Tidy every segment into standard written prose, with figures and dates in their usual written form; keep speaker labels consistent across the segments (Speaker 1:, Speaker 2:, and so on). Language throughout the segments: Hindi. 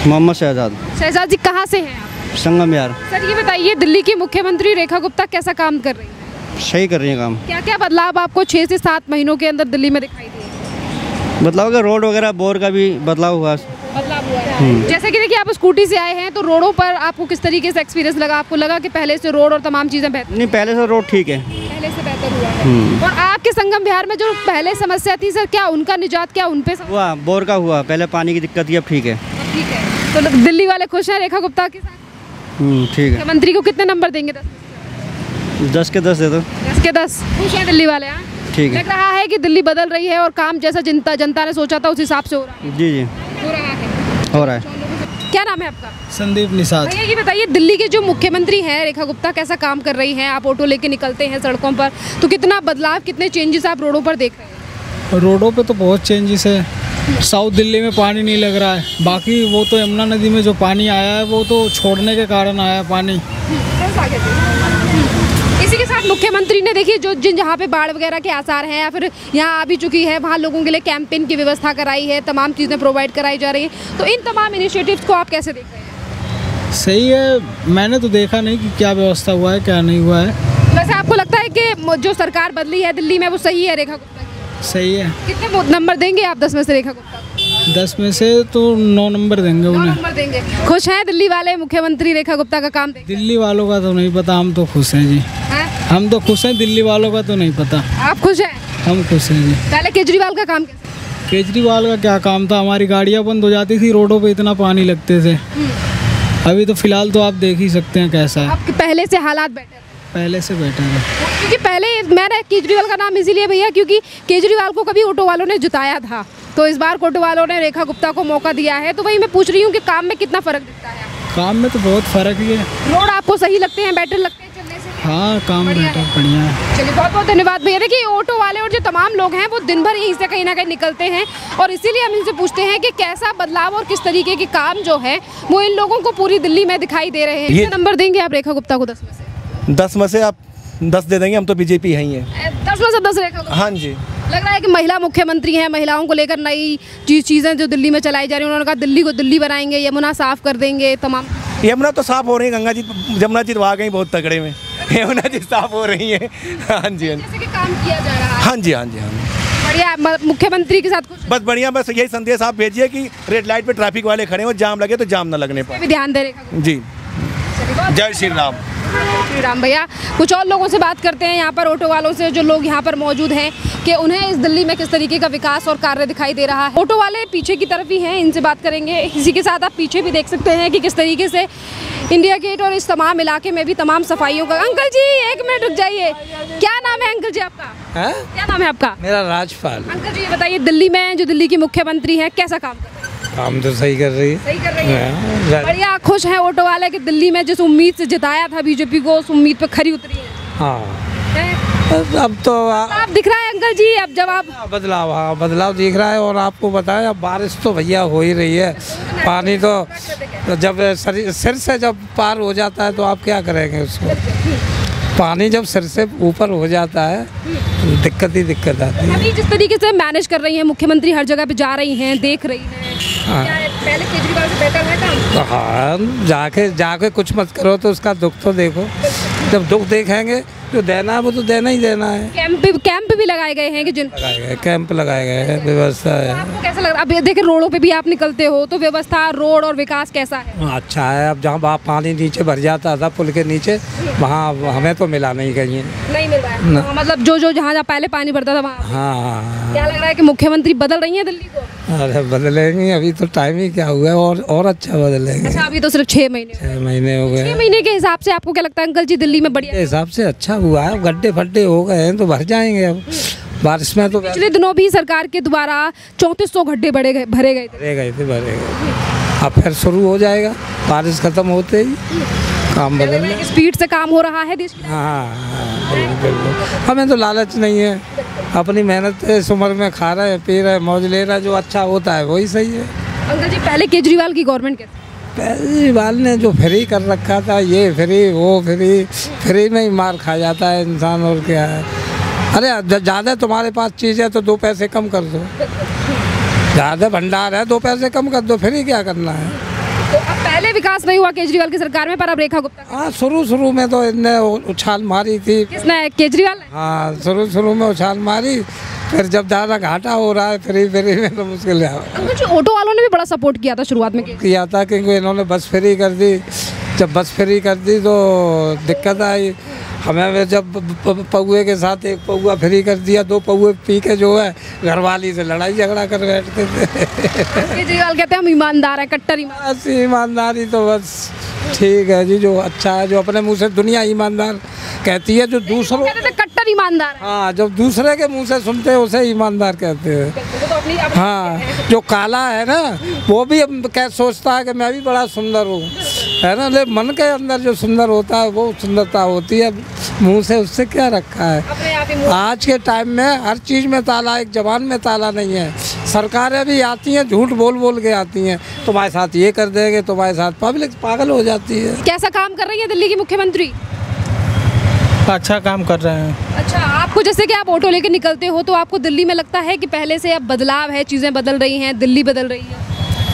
Speaker 1: मोहम्मद शहजाद।
Speaker 2: शहजाद जी कहाँ से हैं आप?
Speaker 1: संगम यार।
Speaker 2: सर ये बताइए, दिल्ली की मुख्यमंत्री रेखा गुप्ता कैसा काम कर रही है?
Speaker 1: सही कर रही है काम।
Speaker 2: क्या क्या बदलाव आपको 6 से 7 महीनों के अंदर दिल्ली में दिखाई दिए?
Speaker 1: बदलाव का रोड वगैरह बोर का भी बदलाव हुआ।
Speaker 2: बदलाव हुआ है। जैसे कि देखिए, आप स्कूटी से आए हैं तो रोडों पर आपको किस तरीके से एक्सपीरियंस लगा? आपको लगा कि पहले से रोड और तमाम चीज़ें बेहतर?
Speaker 1: नहीं, पहले से रोड ठीक है।
Speaker 2: पहले से बेहतर हुआ है। और आपके संगम बिहार में जो पहले समस्या थी सर, क्या उनका निजात, क्या उन पे
Speaker 1: हुआ? बोर का हुआ, पहले पानी की दिक्कत थी, अब ठीक है।
Speaker 2: ठीक है, तो दिल्ली वाले खुश हैं रेखा गुप्ता के साथ?
Speaker 1: ठीक है।
Speaker 2: मुख्यमंत्री को कितने नंबर देंगे?
Speaker 1: 10 के 10 दे दो।
Speaker 2: 10 के 10 खुश हैं दिल्ली वाले? हाँ,
Speaker 1: ठीक है।
Speaker 2: लग रहा है कि दिल्ली बदल रही है और काम जैसा जनता ने सोचा था उस हिसाब से हो रहा है।
Speaker 1: जी जी,
Speaker 2: हो रहा है।
Speaker 1: हो रहा है।
Speaker 2: क्या नाम है आपका?
Speaker 3: संदीप निषाद।
Speaker 2: भैया ये बताइए, दिल्ली के जो मुख्यमंत्री हैं रेखा गुप्ता कैसा काम कर रही हैं? आप ऑटो लेके निकलते हैं सड़कों पर, तो कितना बदलाव, कितने चेंजेस आप रोडों पर देख रहे हैं?
Speaker 3: रोडों पे तो बहुत चेंजेस है। साउथ दिल्ली में पानी नहीं लग रहा है, बाकी वो तो यमुना नदी में जो पानी आया है वो तो छोड़ने के कारण आया है पानी।
Speaker 2: इसी के साथ मुख्यमंत्री ने देखिए जो जहाँ पे बाढ़ वगैरह के आसार हैं या फिर यहाँ आ भी चुकी है, वहाँ लोगों के लिए कैंपेन की व्यवस्था कराई है, तमाम चीज़ें प्रोवाइड कराई जा रही हैं। तो इन तमाम इनिशिएटिव्स को आप कैसे देख रहे हैं?
Speaker 3: सही है, मैंने तो देखा नहीं कि क्या व्यवस्था हुआ है क्या नहीं हुआ है।
Speaker 2: वैसे आपको लगता है कि जो सरकार बदली है दिल्ली में वो सही है रेखा गुप्ता की?
Speaker 3: सही है।
Speaker 2: कितने नंबर देंगे आप 10 में से रेखा गुप्ता को?
Speaker 3: 10 में से तो 9 नंबर देंगे
Speaker 2: 9
Speaker 3: उन्हें।
Speaker 2: नंबर देंगे। खुश हैं दिल्ली वाले मुख्यमंत्री रेखा गुप्ता का काम देख?
Speaker 3: दिल्ली वालों का तो नहीं पता, हम तो खुश हैं जी। हम तो खुश हैं, दिल्ली वालों का तो नहीं पता।
Speaker 2: आप खुश हैं?
Speaker 3: हम खुश हैं जी।
Speaker 2: पहले केजरीवाल का काम कैसा?
Speaker 3: केजरीवाल का क्या काम था? हमारी गाड़ियाँ बंद हो जाती थी, रोडों पे इतना पानी लगते थे। अभी तो फिलहाल तो आप देख ही सकते हैं कैसा है।
Speaker 2: आपके पहले से हालात बेटर?
Speaker 3: पहले से बेटर है,
Speaker 2: क्योंकि पहले मैंने केजरीवाल का नाम इसीलिए भैया क्योंकि केजरीवाल को कभी ऑटो वालों ने जिताया था, तो इस बार ऑटो वालों ने रेखा गुप्ता को मौका दिया है। तो वही मैं पूछ रही हूँ कि काम में कितना फर्क दिखता है?
Speaker 3: काम में तो बहुत फर्क ही है।
Speaker 2: रोड आपको सही लगते हैं, बेटर लगते हैं चलने से?
Speaker 3: हाँ, काम बेटर बढ़िया है।
Speaker 2: चलिए, बहुत बहुत धन्यवाद भैया। देखिए, ऑटो वाले और जो तमाम लोग हैं वो दिन भर यहीं से कहीं ना कहीं निकलते हैं और इसीलिए हम इनसे पूछते हैं कि कैसा बदलाव और किस तरीके के काम जो है वो इन लोगों को पूरी दिल्ली में दिखाई दे रहे हैं। कितने नंबर देंगे आप रेखा गुप्ता को 10 में से?
Speaker 4: 10 में से आप 10 दे देंगे, हम तो बीजेपी है ही है।
Speaker 2: 10 में से 10 रेखा गुप्ता?
Speaker 4: हाँ जी।
Speaker 2: लग रहा है कि महिला मुख्यमंत्री हैं, महिलाओं को लेकर नई चीज़ें जो दिल्ली में चलाई जा रही हैं, उन्होंने कहा दिल्ली को दिल्ली बनाएंगे, यमुना साफ कर देंगे, तमाम।
Speaker 4: यमुना तो साफ हो रही है, गंगा जी जमुना जी तो आ गई बहुत तगड़े में, यमुना जी साफ हो रही है। हाँ जी, हाँ
Speaker 2: जैसे कि काम किया जा रहा है।
Speaker 4: हाँ जी, हाँ जी, हाँ जी।
Speaker 2: बढ़िया। मुख्यमंत्री के साथ कुछ
Speaker 4: बस बढ़िया, बस यही संदेश आप भेजिए कि रेड लाइट पे ट्रैफिक वाले खड़े हो, जाम लगे तो जाम ना लगने
Speaker 2: भी
Speaker 4: पाए।
Speaker 2: ध्यान दे रेखा?
Speaker 4: जी, जय श्री राम।
Speaker 2: श्री राम। भैया कुछ और लोगों से बात करते हैं यहाँ पर, ऑटो वालों से जो लोग यहाँ पर मौजूद हैं, कि उन्हें इस दिल्ली में किस तरीके का विकास और कार्य दिखाई दे रहा है। ऑटो वाले पीछे की तरफ ही हैं, इनसे बात करेंगे। इसी के साथ आप पीछे भी देख सकते हैं कि किस तरीके से इंडिया गेट और इस तमाम इलाके में भी तमाम सफाइयों का। अंकल जी 1 मिनट रुक जाइए, क्या नाम है अंकल जी आपका?
Speaker 5: है?
Speaker 2: क्या नाम है आपका?
Speaker 5: मेरा राजपाल।
Speaker 2: अंकल जी ये बताइए, दिल्ली में जो दिल्ली की मुख्यमंत्री है कैसा काम कर रही है?
Speaker 5: काम तो सही कर रही है।
Speaker 2: सही कर रही है। बढ़िया। खुश है ऑटो वाले कि दिल्ली में जिस उम्मीद से जिताया था बीजेपी को, उस उम्मीद पे खरी उतरी है?
Speaker 5: हाँ, अब तो
Speaker 2: आप दिख रहा है अंकल जी, अब जब आप
Speaker 5: बदलाव, हाँ बदलाव दिख रहा है। और आपको बताएं, अब बारिश तो भैया हो ही रही है, पानी तो जब सिर से जब पार हो जाता है तो आप क्या करेंगे उसको? पानी जब सिर से ऊपर हो जाता है दिक्कत ही दिक्कत आती है।
Speaker 2: अभी जिस तरीके से मैनेज कर रही हैं मुख्यमंत्री, हर जगह पे जा रही हैं, देख रही हैं,
Speaker 5: हाँ।
Speaker 2: क्या पहले केजरीवाल से बेहतर है काम?
Speaker 5: हाँ, जाके कुछ मत करो तो उसका दुख तो देखो। जब दुख देखेंगे जो देना है वो तो देना ही देना है।
Speaker 2: कैंप भी लगाए गए हैं कि जिन
Speaker 5: लगाए गए कैंप लगाए गए हैं, व्यवस्था है।
Speaker 2: आपको कैसा लग रहा है? अब देखिए रोडों पे भी आप निकलते हो तो व्यवस्था, रोड और विकास कैसा है?
Speaker 5: अच्छा है। अब जहाँ पानी नीचे भर जाता था पुल के नीचे, वहाँ हमें तो मिला नहीं कहीं।
Speaker 2: नहीं मिल रहा है? हाँ, मतलब जो जहाँ पहले पानी भरता था वहाँ।
Speaker 5: हाँ।
Speaker 2: क्या लग रहा है कि मुख्यमंत्री बदल रही है दिल्ली को?
Speaker 5: अरे बदलेंगे, अभी तो टाइम ही क्या हुआ है, और अच्छा बदलेंगे।
Speaker 2: अच्छा, अभी तो सिर्फ 6 महीने
Speaker 5: 6 महीने हो गए।
Speaker 2: 6 महीने के हिसाब से आपको क्या लगता है अंकल जी दिल्ली में बढ़िया
Speaker 5: हिसाब से अच्छा हुआ है? गड्ढे फड्डे हो गए हैं तो भर जाएंगे अब बारिश में। तो
Speaker 2: पिछले दिनों भी सरकार के द्वारा 3400 गड्ढे भरे गए थे।
Speaker 5: भरे गए। अब फिर शुरू हो जाएगा बारिश खत्म होते ही काम बदल।
Speaker 2: स्पीड से काम हो रहा है देश में।
Speaker 5: हाँ, बिल्कुल। हमें तो लालच नहीं है, अपनी मेहनत इस उम्र में खा रहे हैं, पी रहे हैं, मौज ले रहे हैं, जो अच्छा होता है वही सही है।
Speaker 2: अंकल जी पहले केजरीवाल की गवर्नमेंट कैसी?
Speaker 5: केजरीवाल ने जो फ्री कर रखा था, ये फ्री वो फ्री में ही मार खा जाता है इंसान, और क्या है। अरे ज़्यादा तुम्हारे पास चीज़ है तो 2 पैसे कम कर दो, ज़्यादा भंडार है 2 पैसे कम कर दो, फ्री क्या करना है?
Speaker 2: तो अब पहले विकास नहीं हुआ केजरीवाल की सरकार में, पर अब रेखा गुप्ता
Speaker 5: हाँ, शुरू में तो इनने उछाल मारी थी।
Speaker 2: किसने? केजरीवाल ने?
Speaker 5: हाँ, शुरू में उछाल मारी, फिर जब ज़्यादा घाटा हो रहा है फ्री में तो मुश्किल है।
Speaker 2: कुछ ऑटो वालों ने भी बड़ा सपोर्ट किया था शुरुआत में,
Speaker 5: किया था क्योंकि इन्होंने बस फ्री कर दी। जब बस फ्री कर दी तो दिक्कत आई हमें। जब पौए के साथ एक पौआ फ्री कर दिया, 2 पौए पी के जो है घरवाली से लड़ाई झगड़ा कर बैठते थे।
Speaker 2: केजरीवाल कहते हैं हम ईमानदार हैं, कट्टर ईमानदार।
Speaker 5: ईमानदारी तो बस ठीक है जी, जो अच्छा है, जो अपने मुंह से दुनिया ईमानदार कहती है, जो दूसरों
Speaker 2: कहते थे कट्टर ईमानदार।
Speaker 5: हाँ, जब दूसरे के मुंह से सुनते हैं उसे ईमानदार कहते हैं। हाँ, जो काला है ना वो भी क्या सोचता है कि मैं भी बड़ा सुंदर हूँ, है ना, लेकिन मन के अंदर जो सुंदर होता है वो सुंदरता होती है, मुंह से उससे क्या रखा है। आज के टाइम में हर चीज़ में ताला, एक जबान में ताला नहीं है। सरकारें भी आती हैं, झूठ बोल के आती हैं, तुम्हारे साथ ये कर देंगे, तुम्हारे साथ, पब्लिक पागल हो जाती है।
Speaker 2: कैसा काम कर रही है दिल्ली की मुख्यमंत्री?
Speaker 3: अच्छा काम कर रहे हैं।
Speaker 2: अच्छा, आपको जैसे कि आप ऑटो लेके निकलते हो तो आपको दिल्ली में लगता है कि पहले से अब बदलाव है, चीज़ें बदल रही हैं, दिल्ली बदल रही है?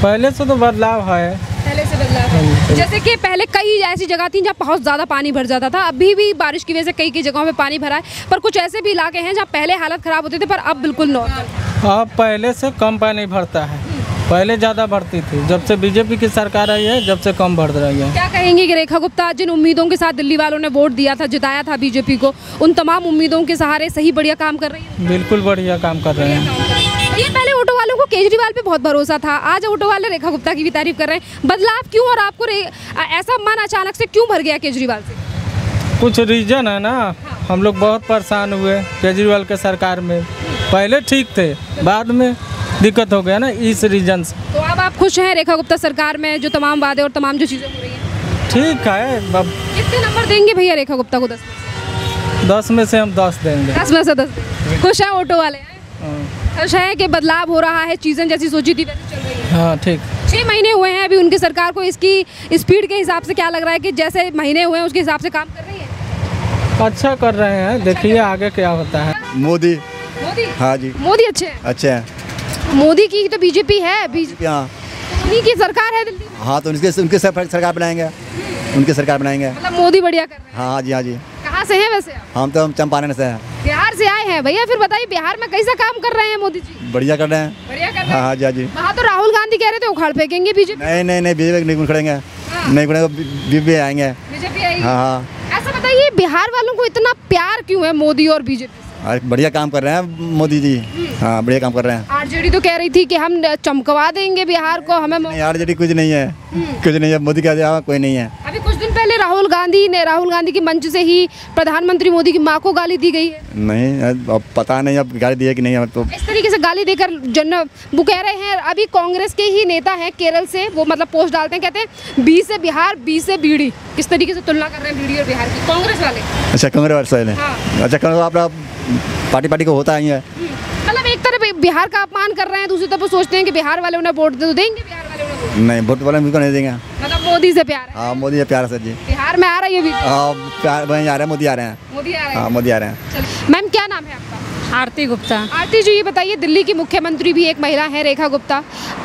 Speaker 3: पहले से तो बदलाव है,
Speaker 2: पहले से बदलाव है। जैसे कि पहले कई ऐसी जगह थी जहाँ बहुत ज़्यादा पानी भर जाता था, अभी भी बारिश की वजह से कई जगहों पे पानी भरा है, पर कुछ ऐसे भी इलाके हैं जहाँ पहले हालत ख़राब होते थे पर अब बिल्कुल नॉर्मल।
Speaker 3: अब पहले से कम पानी भरता है, पहले ज़्यादा भरती थी। जब से बीजेपी की सरकार आई है, जब से कम भर रही है।
Speaker 2: क्या कहेंगे कि रेखा गुप्ता जिन उम्मीदों के साथ दिल्ली वालों ने वोट दिया था, जिताया था बीजेपी को, उन तमाम उम्मीदों के सहारे सही बढ़िया काम कर रही है?
Speaker 3: बिल्कुल बढ़िया काम कर रहे हैं।
Speaker 2: ये पहले ऑटो वालों को केजरीवाल पे बहुत भरोसा था, आज ऑटो वाले रेखा गुप्ता की भी तारीफ कर रहे हैं। बदलाव क्यों, और आपको ऐसा मन अचानक से क्यों भर गया केजरीवाल से?
Speaker 3: कुछ रीजन है ना, हम लोग बहुत परेशान हुए केजरीवाल के सरकार में। पहले ठीक थे, बाद में दिक्कत हो गया ना, इस रीजन से।
Speaker 2: तो अब आप खुश हैं रेखा गुप्ता सरकार में, जो तमाम वादे और तमाम जो चीज़ें हो रही हैं?
Speaker 3: ठीक है। अब
Speaker 2: कितने नंबर देंगे भैया रेखा गुप्ता को?
Speaker 3: 10 में से हम 10 देंगे।
Speaker 2: 10 में से 10। खुश हैं ऑटो वाले? खुश हैं कि बदलाव हो रहा है, चीज़ें जैसी सोची थी वैसी चल रही है?
Speaker 3: हाँ, ठीक।
Speaker 2: 6 महीने हुए हैं अभी उनकी सरकार को, इसकी स्पीड के हिसाब से क्या लग रहा है कि जैसे महीने हुए हैं उसके हिसाब से काम कर रही है?
Speaker 3: अच्छा कर रहे हैं, देखिए आगे क्या होता है।
Speaker 1: मोदी।
Speaker 2: मोदी?
Speaker 1: हाँ जी।
Speaker 2: मोदी अच्छे हैं?
Speaker 1: अच्छे हैं।
Speaker 2: मोदी की तो बीजेपी है,
Speaker 1: हाँ,
Speaker 2: उन्हीं की सरकार है दिल्ली में।
Speaker 1: हाँ, तो उनके सरकार बनाएंगे, उनकी सरकार बनाएंगे।
Speaker 2: मतलब मोदी बढ़िया कर रहे हैं।
Speaker 1: हाँ जी, हाँ जी।
Speaker 2: कहाँ से हैं वैसे आप?
Speaker 1: हम तो चंपारण से हैं।
Speaker 2: बिहार से आए हैं भैया, फिर बताइए बिहार में कैसा काम कर रहे हैं मोदी जी?
Speaker 1: बढ़िया कर रहे हैं।
Speaker 2: बढ़िया कर रहे
Speaker 1: हाँ,
Speaker 2: हैं।
Speaker 1: हाँ जी, हाँ जी।
Speaker 2: वहाँ तो राहुल गांधी कह रहे थे उखाड़ फेंकेंगे बीजेपी।
Speaker 1: नहीं, बीजेपी नहीं उखड़ेंगे, नहीं उखड़ेंगे, बीजेपी आएंगे।
Speaker 2: बीजेपी आएगी।
Speaker 1: हाँ, हाँ।
Speaker 2: ऐसा बताइए बिहार वालों को इतना प्यार क्यों है मोदी और बीजेपी?
Speaker 1: बढ़िया काम कर रहे हैं मोदी जी। हाँ, बढ़िया काम कर रहे हैं।
Speaker 2: आरजेडी तो कह रही थी कि हम चमकवा देंगे बिहार को, हमें
Speaker 1: नहीं, आरजेडी कुछ नहीं है, कुछ नहीं है, मोदी का कोई नहीं है।
Speaker 2: अभी कुछ दिन पहले राहुल गांधी की मंच से ही प्रधानमंत्री मोदी की मां को गाली दी गई है।
Speaker 1: नहीं, अब पता नहीं अब गाली दी है कि नहीं। अब तो
Speaker 2: इस तरीके से गाली देकर वो कह रहे हैं, अभी कांग्रेस के ही नेता हैं केरल से, वो मतलब पोस्ट डालते हैं, कहते हैं 20 से बिहार, 20 से बीड़ी। किस तरीके से तुलना कर रहे हैं बीड़ी और बिहार की, कांग्रेस वाले?
Speaker 1: अच्छा, कांग्रेस वाले।
Speaker 2: हाँ।
Speaker 1: अच्छा, कांग्रेस आप पार्टी को होता ही है।
Speaker 2: मतलब एक तरफ बिहार का अपमान कर रहे हैं, दूसरी तरफ सोचते हैं कि बिहार वाले उन्हें वोट तो देंगे, बिहार वाले उन्हें वोट।
Speaker 1: नहीं, वोट वाले मुझको नहीं देंगे।
Speaker 2: मतलब मोदी से प्यार है?
Speaker 1: हाँ, मोदी है प्यार सर जी।
Speaker 2: बिहार में आ रही है बीजेपी?
Speaker 1: हाँ, प्यार वहीं आ रहे हैं, मोदी आ रहे हैं।
Speaker 2: मोदी आ रहे हैं?
Speaker 1: हाँ, मोदी आ रहे हैं।
Speaker 2: चलिए, मैम क्या नाम है आपका?
Speaker 6: आरती गुप्ता।
Speaker 2: आरती जी, ये बताइए दिल्ली की मुख्यमंत्री भी एक महिला है रेखा गुप्ता,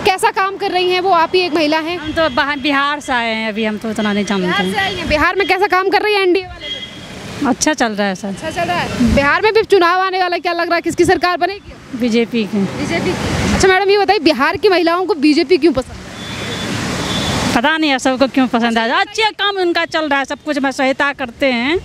Speaker 2: कैसा काम कर रही हैं वो? आप ही एक महिला हैं।
Speaker 6: हम तो बिहार से आए हैं, अभी हम तो उतना नहीं जानते
Speaker 2: बिहार से आई हैं। बिहार में कैसा काम कर रही है एनडीए वाले?
Speaker 6: अच्छा चल रहा है सर।
Speaker 2: अच्छा चल रहा है। बिहार में भी चुनाव आने वाला, क्या लग रहा है किसकी सरकार बनेगी?
Speaker 6: बीजेपी की।
Speaker 2: बीजेपी। अच्छा मैडम, ये बताइए बिहार की महिलाओं को बीजेपी क्यों पसंद है?
Speaker 6: पता नहीं है सबको क्यों पसंद है, अच्छे काम उनका चल रहा है, सब कुछ में सहायता करते हैं,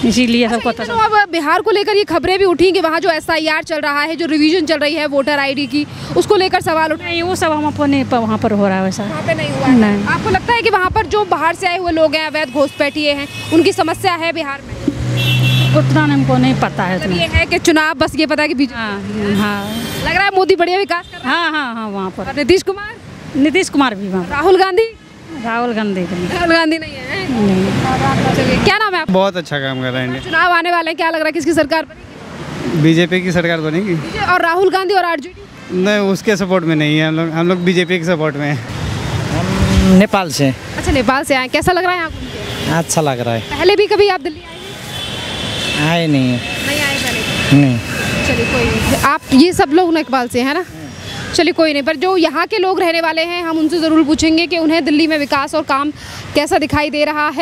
Speaker 6: इसीलिए सबको पसंद।
Speaker 2: अब बिहार को लेकर ये खबरें भी उठी कि वहाँ जो SIR चल रहा है, जो रिवीजन चल रही है वोटर ID की, उसको लेकर सवाल उठे।
Speaker 6: नहीं, वो सब हम नहीं वहाँ पर हो रहा है वैसा।
Speaker 2: वहाँ पे नहीं हुआ है।
Speaker 6: नहीं।
Speaker 2: आपको लगता है कि वहाँ पर जो बाहर से आए हुए लोग हैं, अवैध घुसपैठिए हैं, उनकी समस्या है बिहार में?
Speaker 6: उतना हमको नहीं पता है।
Speaker 2: मतलब ये है कि चुनाव बस ये पता है कि बीजेपी।
Speaker 6: हाँ हाँ,
Speaker 2: लग रहा है मोदी बढ़िया विकास कर रहा है।
Speaker 6: हाँ, वहाँ पर
Speaker 2: और नीतीश कुमार,
Speaker 6: नीतीश कुमार भी वहाँ।
Speaker 2: राहुल गांधी
Speaker 6: राहुल गांधी
Speaker 2: नहीं है। चलिए, क्या नाम है आपका?
Speaker 3: बहुत अच्छा काम कर रहे हैं।
Speaker 2: चुनाव आने वाले हैं, क्या लग रहा है किसकी सरकार बनेगी?
Speaker 3: बीजेपी की सरकार बनेगी।
Speaker 2: और राहुल गांधी और आरजेडी?
Speaker 3: नहीं, उसके सपोर्ट में नहीं है हम लोग बीजेपी के सपोर्ट में हैं। नेपाल से।
Speaker 2: अच्छा, नेपाल से आए, कैसा लग रहा है आपको?
Speaker 3: अच्छा लग रहा है।
Speaker 2: पहले भी कभी आप दिल्ली
Speaker 3: आए नहीं है।
Speaker 2: नहीं आए पहले?
Speaker 3: नहीं।
Speaker 2: चलिए कोई नहीं। आप ये सब लोग नेपाल से हैं ना? चलिए कोई नहीं, पर जो यहाँ के लोग रहने वाले हैं हम उनसे ज़रूर पूछेंगे कि उन्हें दिल्ली में विकास और काम कैसा दिखाई दे रहा है।